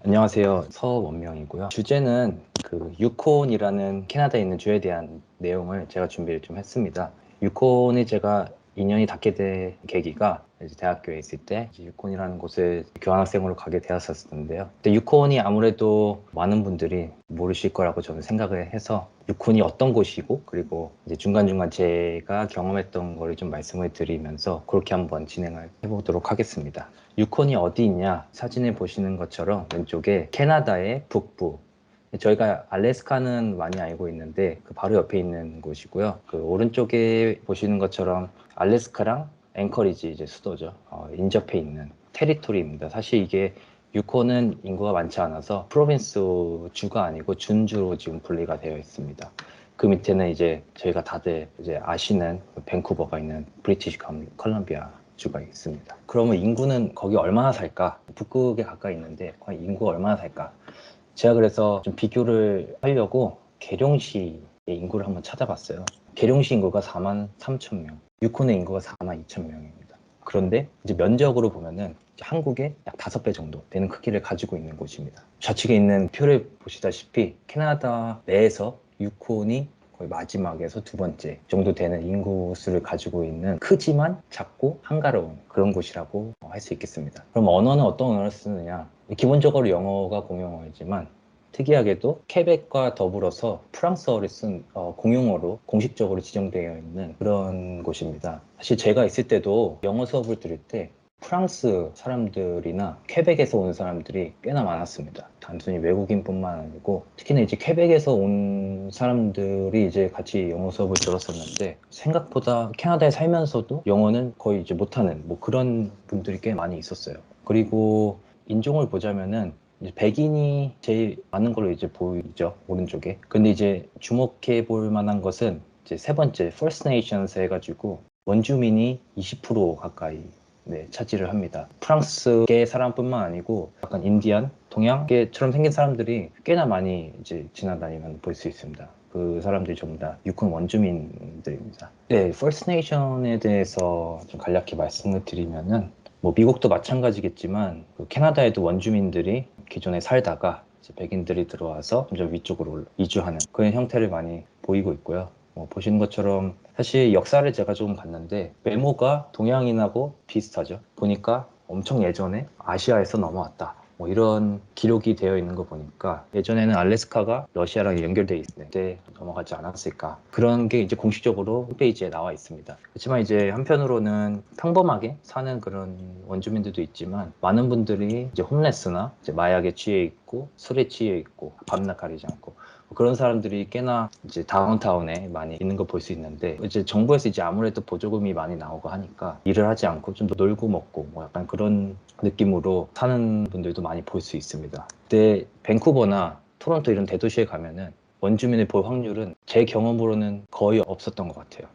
안녕하세요. 서원명이고요. 주제는 그 유콘이라는 캐나다에 있는 주에 대한 내용을 제가 준비를 좀 했습니다. 유콘이 제가 인연이 닿게 된 계기가 이제 대학교에 있을 때 이제 유콘이라는 곳에 교환학생으로 가게 되었었는데요. 근데 유콘이 아무래도 많은 분들이 모르실 거라고 저는 생각을 해서 유콘이 어떤 곳이고 그리고 이제 중간중간 제가 경험했던 거를 좀 말씀을 드리면서 그렇게 한번 진행을 해보도록 하겠습니다. 유콘이 어디 있냐? 사진에 보시는 것처럼 왼쪽에 캐나다의 북부. 저희가 알래스카는 많이 알고 있는데 그 바로 옆에 있는 곳이고요. 그 오른쪽에 보시는 것처럼 알래스카랑 앵커리지 이제 수도죠. 인접해 있는 테리토리입니다. 사실 이게 유콘은 인구가 많지 않아서 프로빈스 주가 아니고 준주로 지금 분리가 되어 있습니다. 그 밑에는 이제 저희가 다들 이제 아시는 밴쿠버가 있는 브리티시 컬럼비아 주가 있습니다. 그러면 인구는 거기 얼마나 살까? 북극에 가까이 있는데 과연 인구가 얼마나 살까? 제가 그래서 좀 비교를 하려고 계룡시의 인구를 한번 찾아봤어요. 계룡시 인구가 4만 3천 명, 유콘의 인구가 4만 2천 명입니다. 그런데 이제 면적으로 보면은 한국의 약 5배 정도 되는 크기를 가지고 있는 곳입니다. 좌측에 있는 표를 보시다시피 캐나다 내에서 유콘이 거의 마지막에서 두 번째 정도 되는 인구수를 가지고 있는 크지만 작고 한가로운 그런 곳이라고 할 수 있겠습니다. 그럼 언어는 어떤 언어를 쓰느냐? 기본적으로 영어가 공용어이지만 특이하게도 케벡과 더불어서 프랑스어를 쓴 공용어로 공식적으로 지정되어 있는 그런 곳입니다. 사실 제가 있을 때도 영어 수업을 들을 때 프랑스 사람들이나 퀘벡에서 온 사람들이 꽤나 많았습니다. 단순히 외국인뿐만 아니고 특히나 이제 퀘벡에서 온 사람들이 이제 같이 영어 수업을 들었었는데 생각보다 캐나다에 살면서도 영어는 거의 이제 못하는 뭐 그런 분들이 꽤 많이 있었어요. 그리고 인종을 보자면은 이제 백인이 제일 많은 걸로 이제 보이죠, 오른쪽에. 근데 이제 주목해 볼 만한 것은 이제 세 번째 First Nations 해가지고 원주민이 20% 가까이 차지를 합니다. 프랑스계 사람뿐만 아니고 약간 인디안, 동양계처럼 생긴 사람들이 꽤나 많이 이제 지나다니면 볼 수 있습니다. 그 사람들이 전부 다 유권 원주민들입니다. 네, First Nation에 대해서 좀 간략히 말씀을 드리면은 뭐 미국도 마찬가지겠지만 그 캐나다에도 원주민들이 기존에 살다가 이제 백인들이 들어와서 점점 위쪽으로 이주하는 그런 형태를 많이 보이고 있고요. 보시는 것처럼 사실 역사를 제가 조금 봤는데 외모가 동양인하고 비슷하죠. 보니까 엄청 예전에 아시아에서 넘어왔다. 뭐 이런 기록이 되어 있는 거 보니까 예전에는 알래스카가 러시아랑 연결돼 있는데 넘어가지 않았을까. 그런 게 이제 공식적으로 홈페이지에 나와 있습니다. 그렇지만 이제 한편으로는 평범하게 사는 그런 원주민들도 있지만 많은 분들이 이제 홈레스나 이제 마약에 취해 있고 술에 취해 있고 밤낮 가리지 않고 그런 사람들이 꽤나 이제 다운타운에 많이 있는 걸 볼 수 있는데 이제 정부에서 이제 아무래도 보조금이 많이 나오고 하니까 일을 하지 않고 좀 더 놀고 먹고 뭐 약간 그런 느낌으로 사는 분들도 많이 볼 수 있습니다. 근데 밴쿠버나 토론토 이런 대도시에 가면은 원주민을 볼 확률은 제 경험으로는 거의 없었던 것 같아요.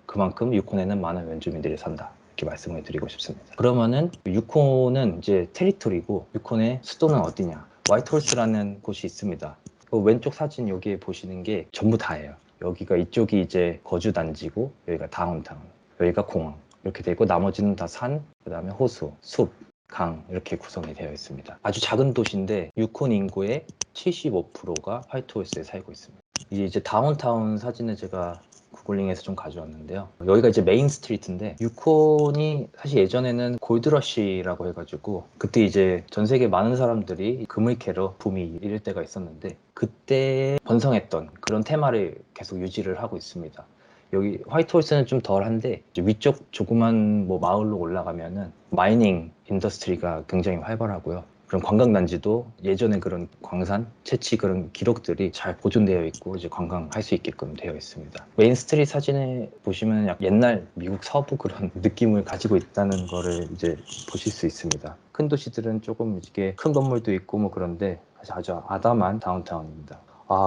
그만큼 유콘에는 많은 원주민들이 산다. 이렇게 말씀을 드리고 싶습니다. 그러면은 유콘은 이제 테리토리고 유콘의 수도는 어디냐? 화이트홀스라는 곳이 있습니다. 그 왼쪽 사진 여기에 보시는 게 전부 다예요. 여기가 이쪽이 이제 거주 단지고 여기가 다운타운, 여기가 공항 이렇게 되고 나머지는 다 산, 그다음에 호수, 숲, 강 이렇게 구성이 되어 있습니다. 아주 작은 도시인데 유콘 인구의 75%가 화이트홀스에 살고 있습니다. 이제 다운타운 사진을 제가 구글링에서 좀 가져왔는데요. 여기가 이제 메인 스트리트인데 유콘이 사실 예전에는 골드러시라고 해가지고 그때 이제 전 세계 많은 사람들이 금을 캐러 붐이 이럴 때가 있었는데 그때 번성했던 그런 테마를 계속 유지를 하고 있습니다. 여기 화이트홀스는 좀 덜한데 위쪽 조그만 뭐 마을로 올라가면은 마이닝 인더스트리가 굉장히 활발하고요. 그런 관광단지도 예전에 그런 광산 채취 그런 기록들이 잘 보존되어 있고 이제 관광할 수 있게끔 되어 있습니다. 메인 스트리트 사진에 보시면 약 옛날 미국 서부 그런 느낌을 가지고 있다는 거를 이제 보실 수 있습니다. 큰 도시들은 조금 이게 큰 건물도 있고 뭐 그런데 아주 아담한 다운타운입니다.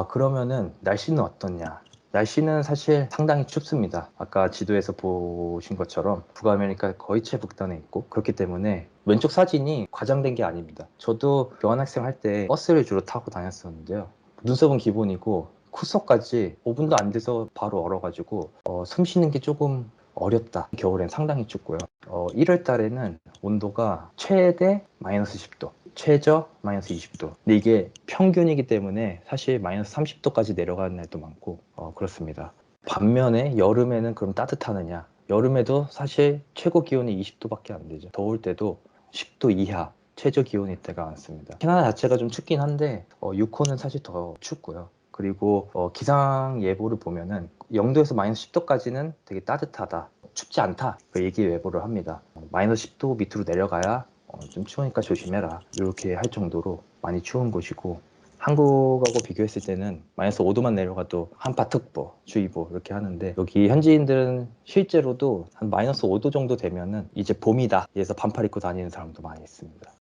그러면은 날씨는 어떻냐? 날씨는 사실 상당히 춥습니다. 아까 지도에서 보신 것처럼 북아메리카 거의 최북단에 있고 그렇기 때문에 왼쪽 사진이 과장된 게 아닙니다. 저도 교환학생 할 때 버스를 주로 타고 다녔었는데요. 눈썹은 기본이고 콧속까지 5분도 안 돼서 바로 얼어가지고 숨 쉬는 게 조금 어렵다. 겨울엔 상당히 춥고요. 1월 달에는 온도가 최대 마이너스 10도, 최저 마이너스 20도. 근데 이게 평균이기 때문에 사실 마이너스 30도까지 내려가는 날도 많고 그렇습니다. 반면에 여름에는 그럼 따뜻하느냐? 여름에도 사실 최고 기온이 20도밖에 안 되죠. 더울 때도 10도 이하 최저 기온일 때가 많습니다. 캐나다 자체가 좀 춥긴 한데 유코는 사실 더 춥고요. 그리고 기상 예보를 보면은 0도에서 마이너스 10도까지는 되게 따뜻하다, 춥지 않다, 그 얘기 예보를 합니다. 마이너스 10도 밑으로 내려가야 좀 추우니까 조심해라, 이렇게 할 정도로 많이 추운 곳이고, 한국하고 비교했을 때는 마이너스 5도만 내려가도 한파특보, 주의보 이렇게 하는데, 여기 현지인들은 실제로도 한 마이너스 5도 정도 되면은 이제 봄이다, 그래서 반팔 입고 다니는 사람도 많이 있습니다.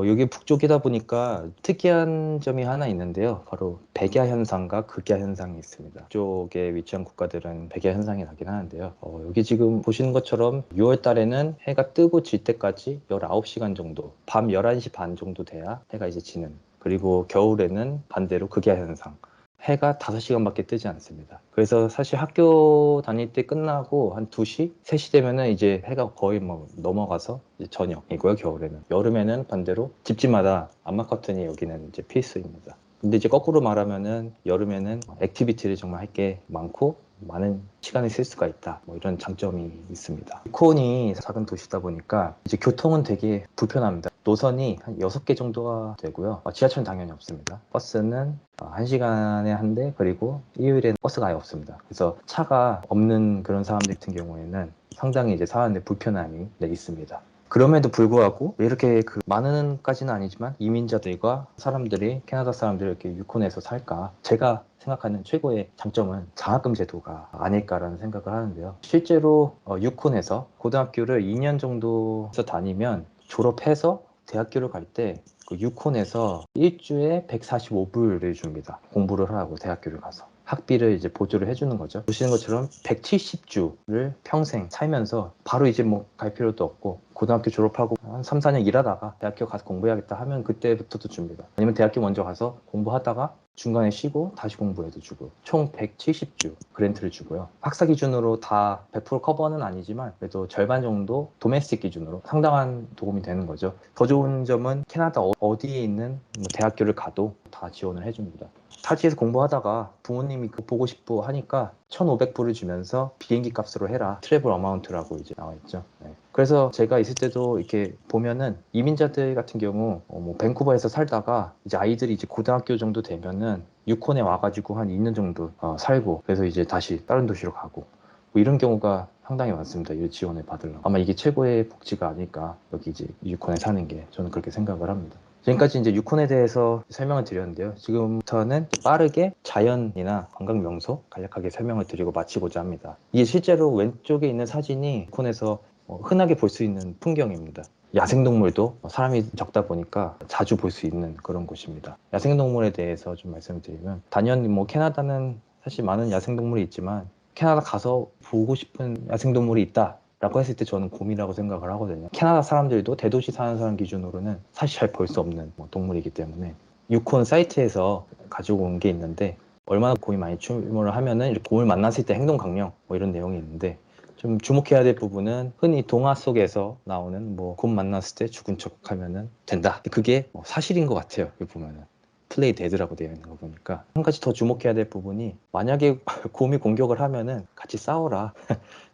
여기 북쪽이다 보니까 특이한 점이 하나 있는데요. 바로 백야 현상과 극야 현상이 있습니다. 북쪽에 위치한 국가들은 백야 현상이 나긴 하는데요. 여기 지금 보시는 것처럼 6월 달에는 해가 뜨고 질 때까지 19시간 정도, 밤 11시 반 정도 돼야 해가 이제 지는. 그리고 겨울에는 반대로 극야 현상. 해가 5시간밖에 뜨지 않습니다. 그래서 사실 학교 다닐 때 끝나고 한 2시, 3시 되면은 이제 해가 거의 뭐 넘어가서 이제 저녁이고요, 겨울에는. 여름에는 반대로 집집마다 암막 커튼이 여기는 이제 필수입니다. 근데 이제 거꾸로 말하면은 여름에는 액티비티를 정말 할 게 많고 많은 시간을 쓸 수가 있다, 뭐 이런 장점이 있습니다. 코온이 작은 도시다 보니까 이제 교통은 되게 불편합니다. 노선이 한 6개 정도가 되고요. 지하철은 당연히 없습니다. 버스는 1시간에 한 대, 그리고 일요일에는 버스가 아예 없습니다. 그래서 차가 없는 그런 사람들 같은 경우에는 상당히 이제 사는데 불편함이 있습니다. 그럼에도 불구하고 왜 이렇게 많은까지는 아니지만 이민자들과 사람들이, 캐나다 사람들이 이렇게 유콘에서 살까? 제가 생각하는 최고의 장점은 장학금 제도가 아닐까라는 생각을 하는데요. 실제로 유콘에서 고등학교를 2년 정도 다니면 졸업해서 대학교를 갈 때 유콘에서 일주에 145불을 줍니다. 공부를 하라고 대학교를 가서. 학비를 이제 보조를 해주는 거죠. 보시는 것처럼 170주를 평생 살면서 바로 이제 뭐 갈 필요도 없고, 고등학교 졸업하고 한 3, 4년 일하다가 대학교 가서 공부해야겠다 하면 그때부터도 줍니다. 아니면 대학교 먼저 가서 공부하다가 중간에 쉬고 다시 공부해도 주고, 총 170주 그랜트를 주고요. 학사 기준으로 다 100% 커버는 아니지만 그래도 절반 정도 도메스틱 기준으로 상당한 도움이 되는 거죠. 더 좋은 점은 캐나다 어디에 있는 뭐 대학교를 가도 다 지원을 해줍니다. 타지에서 공부하다가 부모님이 보고 싶어 하니까 1,500불을 주면서 비행기 값으로 해라, 트래블 어마운트라고 이제 나와 있죠. 네. 그래서 제가 있을 때도 이렇게 보면은 이민자들 같은 경우 뭐 밴쿠버에서 살다가 이제 아이들이 이제 고등학교 정도 되면은 유콘에 와가지고 한 2년 정도 살고, 그래서 이제 다시 다른 도시로 가고, 뭐 이런 경우가 상당히 많습니다. 이 지원을 받으려고. 아마 이게 최고의 복지가 아닐까, 여기 이제 유콘에 사는 게, 저는 그렇게 생각을 합니다. 지금까지 이제 유콘에 대해서 설명을 드렸는데요. 지금부터는 빠르게 자연이나 관광 명소 간략하게 설명을 드리고 마치고자 합니다. 이게 실제로 왼쪽에 있는 사진이 유콘에서 흔하게 볼 수 있는 풍경입니다. 야생동물도 사람이 적다 보니까 자주 볼 수 있는 그런 곳입니다. 야생동물에 대해서 좀 말씀을 드리면, 단연 뭐 캐나다는 사실 많은 야생동물이 있지만 캐나다 가서 보고 싶은 야생동물이 있다 라고 했을 때 저는 곰이라고 생각을 하거든요. 캐나다 사람들도 대도시 사는 사람 기준으로는 사실 잘 볼 수 없는 동물이기 때문에, 유콘 사이트에서 가지고 온 게 있는데, 얼마나 곰이 많이 출몰을 하면은 곰을 만났을 때 행동 강령 뭐 이런 내용이 있는데, 좀 주목해야 될 부분은 흔히 동화 속에서 나오는 뭐 곰 만났을 때 죽은 척 하면은 된다, 그게 사실인 것 같아요. 여기 보면은 플레이 데드라고 되어 있는 거 보니까. 한 가지 더 주목해야 될 부분이, 만약에 곰이 공격을 하면은 같이 싸워라,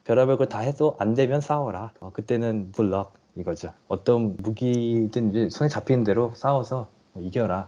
별의별 걸 다 해도 안 되면 싸워라, 그때는 굿럭 이거죠. 어떤 무기든 이제 손에 잡히는 대로 싸워서 이겨라,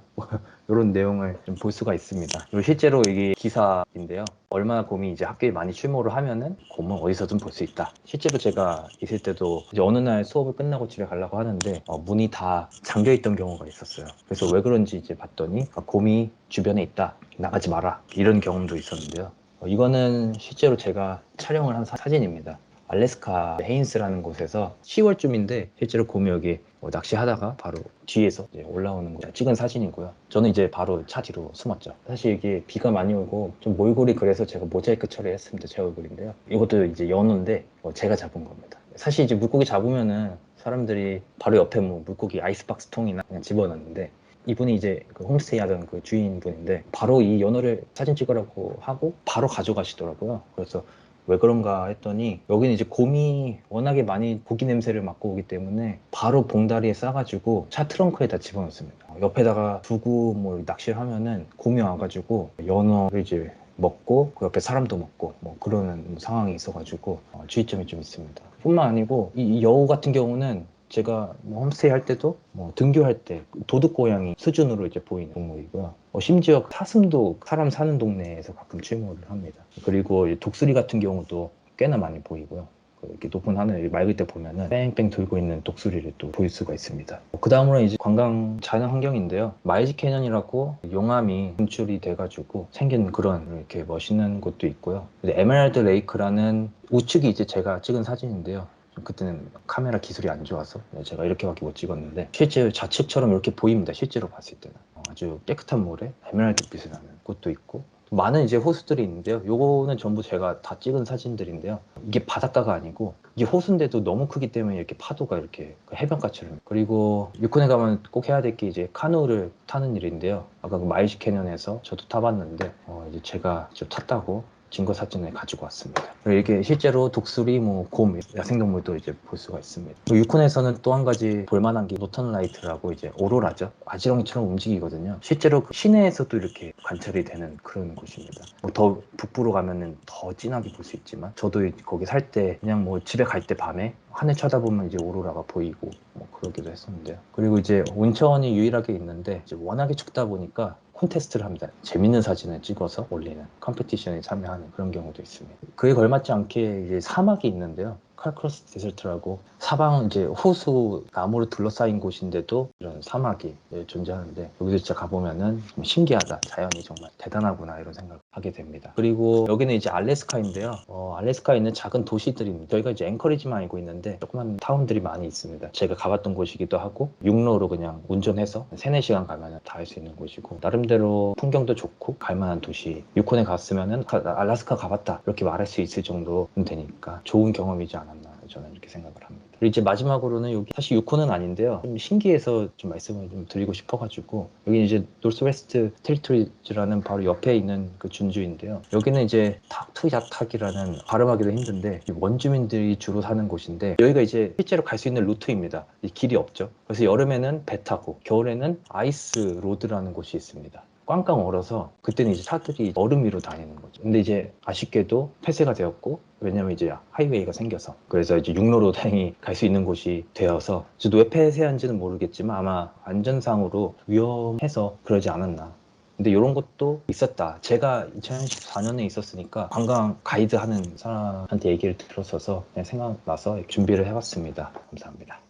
이런 내용을 좀 볼 수가 있습니다. 그리고 실제로 이게 기사인데요. 얼마나 곰이 이제 학교에 많이 출몰을 하면은 곰은 어디서든 볼 수 있다. 실제로 제가 있을 때도 이제 어느 날 수업을 끝나고 집에 가려고 하는데 문이 다 잠겨 있던 경우가 있었어요. 그래서 왜 그런지 이제 봤더니 곰이 주변에 있다, 나가지 마라, 이런 경험도 있었는데요. 이거는 실제로 제가 촬영을 한 사진입니다. 알래스카 헤인스라는 곳에서 10월쯤인데 실제로 곰이 여기 낚시하다가 바로 뒤에서 이제 올라오는 거 찍은 사진이고요. 저는 이제 바로 차 뒤로 숨었죠. 사실 이게 비가 많이 오고 좀 몰골이 그래서 제가 모자이크 처리했습니다. 제 얼굴인데요. 이것도 이제 연어인데 제가 잡은 겁니다. 사실 이제 물고기 잡으면은 사람들이 바로 옆에 뭐 물고기 아이스박스 통이나 그냥 집어넣는데, 이분이 이제 그 홈스테이 하던 그 주인분인데 바로 이 연어를 사진 찍으라고 하고 바로 가져가시더라고요. 그래서 왜 그런가 했더니 여기는 이제 곰이 워낙에 많이 고기 냄새를 맡고 오기 때문에 바로 봉다리에 싸가지고 차 트렁크에다 집어넣습니다. 옆에다가 두고 뭐 낚시를 하면은 곰이 와가지고 연어를 이제 먹고 그 옆에 사람도 먹고 뭐 그러는 상황이 있어가지고 주의점이 좀 있습니다. 뿐만 아니고 이 여우 같은 경우는 제가 뭐 홈스테이 할 때도 뭐 등교할 때 도둑고양이 수준으로 이제 보이는 동물이고요. 심지어 사슴도 사람 사는 동네에서 가끔 출몰을 합니다. 그리고 이 독수리 같은 경우도 꽤나 많이 보이고요. 이렇게 높은 하늘 맑을 때 보면은 뺑뺑 돌고 있는 독수리를 또 볼 수가 있습니다. 그 다음으로 이제 관광 자연 환경인데요. 마이지 캐년이라고 용암이 분출이 돼가지고 생긴 그런 이렇게 멋있는 곳도 있고요. 에메랄드 레이크라는 우측이 이제 제가 찍은 사진인데요. 그때는 카메라 기술이 안 좋아서 제가 이렇게밖에 못 찍었는데 실제 좌측처럼 이렇게 보입니다. 실제로 봤을 때는 아주 깨끗한 물에 에메랄드빛이 나는 곳도 있고 많은 이제 호수들이 있는데요. 요거는 전부 제가 다 찍은 사진들인데요. 이게 바닷가가 아니고 이게 호수인데도 너무 크기 때문에 이렇게 파도가 이렇게 해변가처럼. 그리고 유콘에 가면 꼭 해야 될 게 이제 카누를 타는 일인데요. 아까 그 마일지 캐년에서 저도 타봤는데 이제 제가 좀 탔다고 증거 사진을 가지고 왔습니다. 이게 실제로 독수리, 뭐 곰, 야생동물도 이제 볼 수가 있습니다. 유콘에서는 또 한 가지 볼만한 게 노턴 라이트라고 이제 오로라죠. 아지렁이처럼 움직이거든요. 실제로 그 시내에서도 이렇게 관찰이 되는 그런 곳입니다. 더 북부로 가면은 더 진하게 볼 수 있지만 저도 거기 살 때 그냥 뭐 집에 갈 때 밤에 하늘 쳐다보면 이제 오로라가 보이고 뭐 그러기도 했었는데요. 그리고 이제 온천이 유일하게 있는데 이제 워낙에 춥다 보니까 콘테스트를 합니다. 재밌는 사진을 찍어서 올리는 컴피티션에 참여하는 그런 경우도 있습니다. 그에 걸맞지 않게 이제 사막이 있는데요. 칼크로스 데설트라고 사방 이제 호수 나무로 둘러싸인 곳인데도 이런 사막이 존재하는데 여기서 진짜 가보면은 좀 신기하다. 자연이 정말 대단하구나 이런 생각을 하게 됩니다. 그리고 여기는 이제 알래스카인데요. 알래스카에 있는 작은 도시들입니다. 저희가 이제 앵커리지만 알고 있는데 조그만 타운들이 많이 있습니다. 제가 가봤던 곳이기도 하고 육로로 그냥 운전해서 3, 4시간 가면 다 할 수 있는 곳이고 나름대로 풍경도 좋고 갈만한 도시. 유콘에 갔으면은 알래스카 가봤다 이렇게 말할 수 있을 정도는 되니까 좋은 경험이지 않았나 저는 이렇게 생각을 합니다. 그리고 이제 마지막으로는 여기 사실 유콘은 아닌데요. 좀 신기해서 좀 말씀을 좀 드리고 싶어가지고 여기 이제 노스웨스트 테리토리즈라는 바로 옆에 있는 그 준주인데요. 여기는 이제 탁투야탁이라는 발음하기도 힘든데 원주민들이 주로 사는 곳인데 여기가 이제 실제로 갈 수 있는 루트입니다. 길이 없죠. 그래서 여름에는 배 타고 겨울에는 아이스 로드라는 곳이 있습니다. 꽝꽝 얼어서 그때는 이제 차들이 얼음 위로 다니는 거죠. 근데 이제 아쉽게도 폐쇄가 되었고 왜냐면 이제 하이웨이가 생겨서 그래서 이제 육로로 다행히 갈 수 있는 곳이 되어서 저도 왜 폐쇄한지는 모르겠지만 아마 안전상으로 위험해서 그러지 않았나. 근데 이런 것도 있었다. 제가 2014년에 있었으니까 관광 가이드 하는 사람한테 얘기를 들었어서 그냥 생각나서 준비를 해봤습니다. 감사합니다.